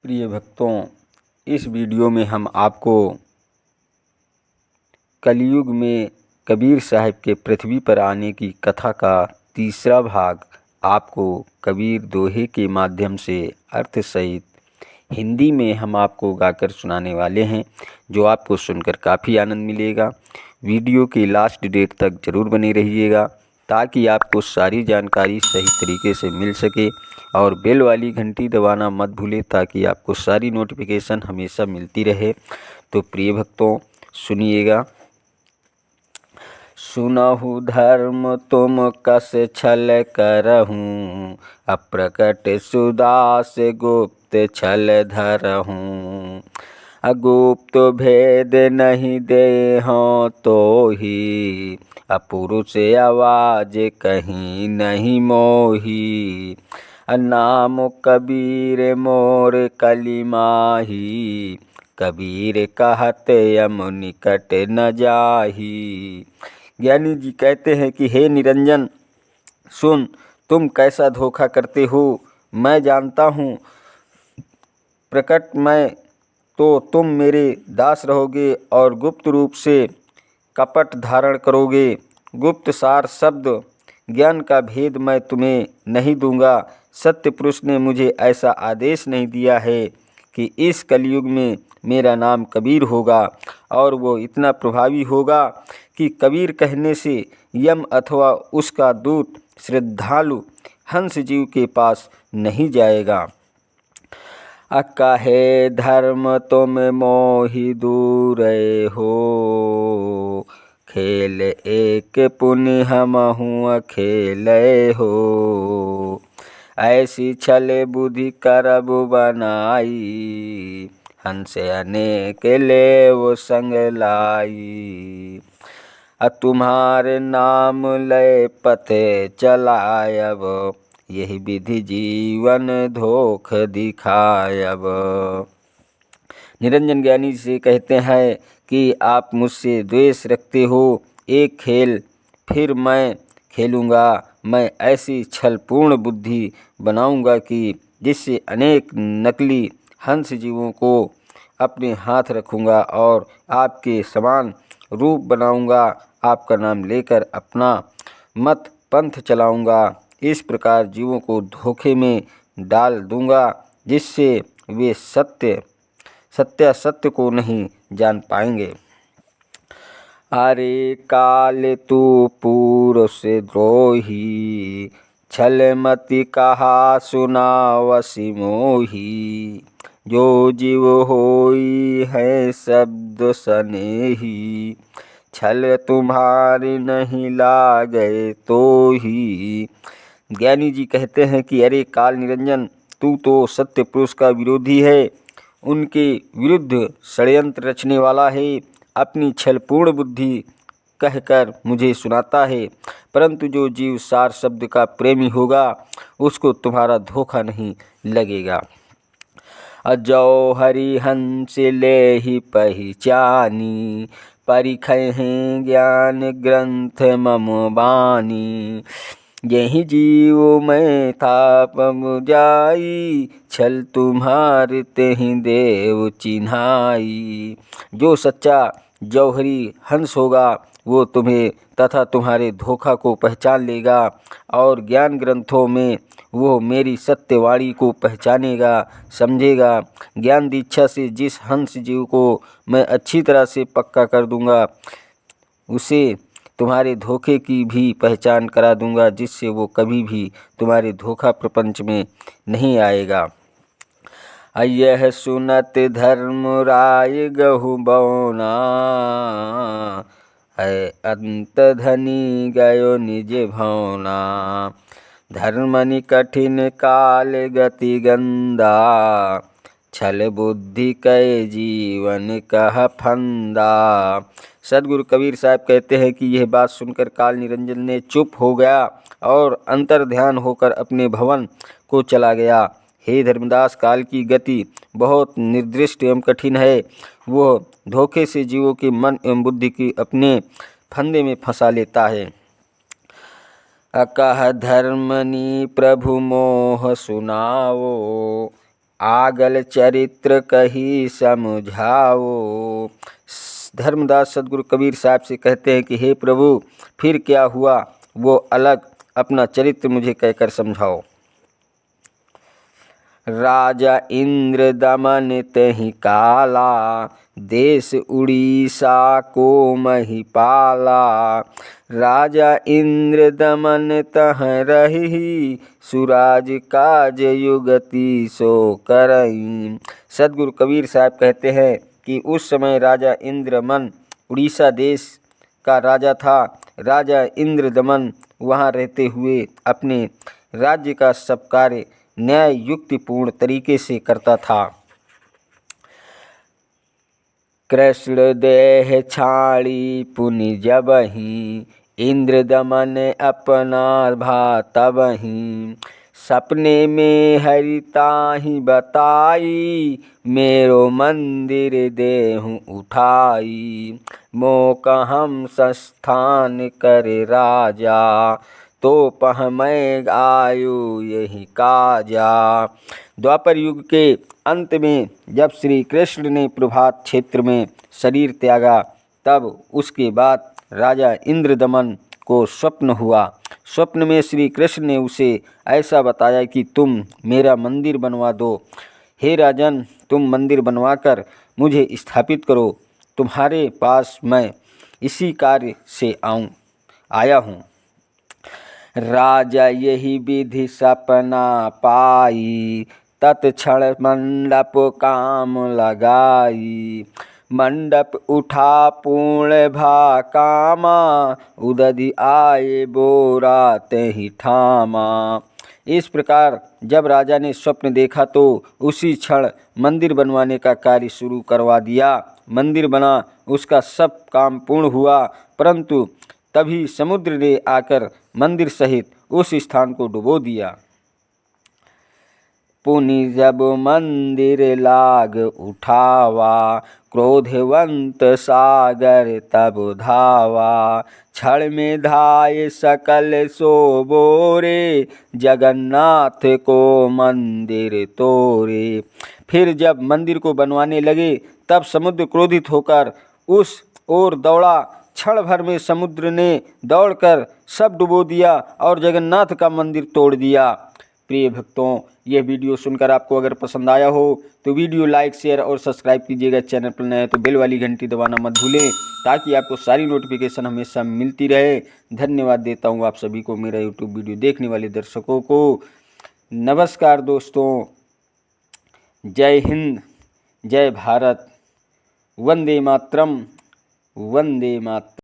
प्रिय भक्तों, इस वीडियो में हम आपको कलयुग में कबीर साहब के पृथ्वी पर आने की कथा का तीसरा भाग आपको कबीर दोहे के माध्यम से अर्थ सहित हिंदी में हम आपको गाकर सुनाने वाले हैं, जो आपको सुनकर काफ़ी आनंद मिलेगा। वीडियो के लास्ट डेट तक ज़रूर बने रहिएगा ताकि आपको सारी जानकारी सही तरीके से मिल सके, और बेल वाली घंटी दबाना मत भूलें ताकि आपको सारी नोटिफिकेशन हमेशा मिलती रहे। तो प्रिय भक्तों, सुनिएगा। सुनहु धर्म तुम कस छल करहूँ, अप्रकट सुदास गुप्त छल धरहूँ। अगुप्त भेद नहीं देहौं तो ही, अपुरुष आवाज कहीं नहीं मोही। नाम कबीर मोर कलिमाही, कबीर कहत यम निकट न जाही। ज्ञानी जी कहते हैं कि हे निरंजन, सुन, तुम कैसा धोखा करते हो मैं जानता हूँ। प्रकट में तो तुम मेरे दास रहोगे और गुप्त रूप से कपट धारण करोगे। गुप्त सार शब्द ज्ञान का भेद मैं तुम्हें नहीं दूंगा। सत्य पुरुष ने मुझे ऐसा आदेश नहीं दिया है कि इस कलयुग में मेरा नाम कबीर होगा, और वो इतना प्रभावी होगा कि कबीर कहने से यम अथवा उसका दूत श्रद्धालु हंस जीव के पास नहीं जाएगा। काहे धर्म तुम मोहि दूर हो, खेल एक पुण्य हमहु खेले हो। ऐसी छल बुद्धि करब बनाई, हंस अनेक लेव संग लाई। तुम्हारे नाम लय पथे चलायब, यही विधि जीवन धोख दिखायब। निरंजन ज्ञानी से कहते हैं कि आप मुझसे द्वेष रखते हो। एक खेल फिर मैं खेलूँगा। मैं ऐसी छलपूर्ण बुद्धि बनाऊँगा कि जिससे अनेक नकली हंस जीवों को अपने हाथ रखूँगा और आपके समान रूप बनाऊँगा। आपका नाम लेकर अपना मत पंथ चलाऊँगा। इस प्रकार जीवों को धोखे में डाल दूँगा, जिससे वे सत्य को नहीं जान पाएंगे। अरे काल तू पुरुष द्रोही, छल मति कहा सुनावसी मोही। जो जीव होई है शब्द सनेही, छल तुम्हारी नहीं लागे तो ही। ज्ञानी जी कहते हैं कि अरे काल निरंजन, तू तो सत्य पुरुष का विरोधी है, उनके विरुद्ध षड्यंत्र रचने वाला है। अपनी छलपूर्ण बुद्धि कहकर मुझे सुनाता है, परंतु जो जीव सार शब्द का प्रेमी होगा उसको तुम्हारा धोखा नहीं लगेगा। अजौ हरि हंस ले ही पहचानी, परिखहि ज्ञान ग्रंथ मम बानी। यही जीव मैं थाप जाई, छल तुम्हारे तेहि देव चिन्हाई। जो सच्चा जौहरी हंस होगा वो तुम्हें तथा तुम्हारे धोखा को पहचान लेगा, और ज्ञान ग्रंथों में वो मेरी सत्यवाणी को पहचानेगा, समझेगा। ज्ञान दीक्षा से जिस हंस जीव को मैं अच्छी तरह से पक्का कर दूंगा, उसे तुम्हारे धोखे की भी पहचान करा दूंगा, जिससे वो कभी भी तुम्हारे धोखा प्रपंच में नहीं आएगा। यह सुनत धर्म राय गहु बौना, है अंत धनी गयो निज भावना। धर्मनि कठिन काल गति गंदा, छल बुद्धि कै जीवन कह फंदा। सदगुरु कबीर साहब कहते हैं कि यह बात सुनकर काल निरंजन ने चुप हो गया और अंतर ध्यान होकर अपने भवन को चला गया। हे धर्मदास, काल की गति बहुत निर्दिष्ट एवं कठिन है। वह धोखे से जीवों के मन एवं बुद्धि की अपने फंदे में फंसा लेता है। अकह धर्मनि प्रभु मोह सुनाओ, आगल चरित्र कही समझाओ। धर्मदास सदगुरु कबीर साहब से कहते हैं कि हे प्रभु, फिर क्या हुआ, वो अलग अपना चरित्र मुझे कहकर समझाओ। राजा इंद्र दमन तहि काला, देश उड़ीसा को महिपाला। राजा इंद्र दमन तह रही, सुराज काज युगति सो करई। सदगुरु कबीर साहब कहते हैं कि उस समय राजा इंद्रदमन उड़ीसा देश का राजा था। राजा इंद्रदमन वहाँ रहते हुए अपने राज्य का सब कार्य न्याय युक्तिपूर्ण तरीके से करता था। कृष्ण देह छाड़ी पुनि जबहि, इंद्रदमन अपना भातबहि। सपने में हरि ताहि बताई, मेरो मंदिर देहु उठाई। मोक हम संस्थान करे राजा, तो पह मैं आयो यही काजा। द्वापर युग के अंत में जब श्री कृष्ण ने प्रभात क्षेत्र में शरीर त्यागा, तब उसके बाद राजा इंद्रदमन को स्वप्न हुआ। स्वप्न में श्री कृष्ण ने उसे ऐसा बताया कि तुम मेरा मंदिर बनवा दो। हे राजन, तुम मंदिर बनवाकर मुझे स्थापित करो। तुम्हारे पास मैं इसी कार्य से आया हूँ। राजा यही विधि सपना पाई, तत्क्षण मंडप काम लगाई। मंडप उठा पूर्ण भा कामा, उदधि आए बोरा तेहि ठामा। इस प्रकार जब राजा ने स्वप्न देखा तो उसी क्षण मंदिर बनवाने का कार्य शुरू करवा दिया। मंदिर बना, उसका सब काम पूर्ण हुआ, परंतु तभी समुद्र ने आकर मंदिर सहित उस स्थान को डुबो दिया। पुनि जब मंदिर लाग उठावा, क्रोधवंत सागर तब धावा। क्षण में धाये सकल सो बोरे, जगन्नाथ को मंदिर तोरे। फिर जब मंदिर को बनवाने लगे, तब समुद्र क्रोधित होकर उस ओर दौड़ा। क्षण भर में समुद्र ने दौड़कर सब डुबो दिया और जगन्नाथ का मंदिर तोड़ दिया। प्रिय भक्तों, यह वीडियो सुनकर आपको अगर पसंद आया हो तो वीडियो लाइक, शेयर और सब्सक्राइब कीजिएगा। चैनल पर नए हैं तो बेल वाली घंटी दबाना मत भूलें, ताकि आपको सारी नोटिफिकेशन हमेशा मिलती रहे। धन्यवाद देता हूँ आप सभी को, मेरा यूट्यूब वीडियो देखने वाले दर्शकों को। नमस्कार दोस्तों, जय हिंद, जय भारत, वंदे मातरम, वंदे मातरम।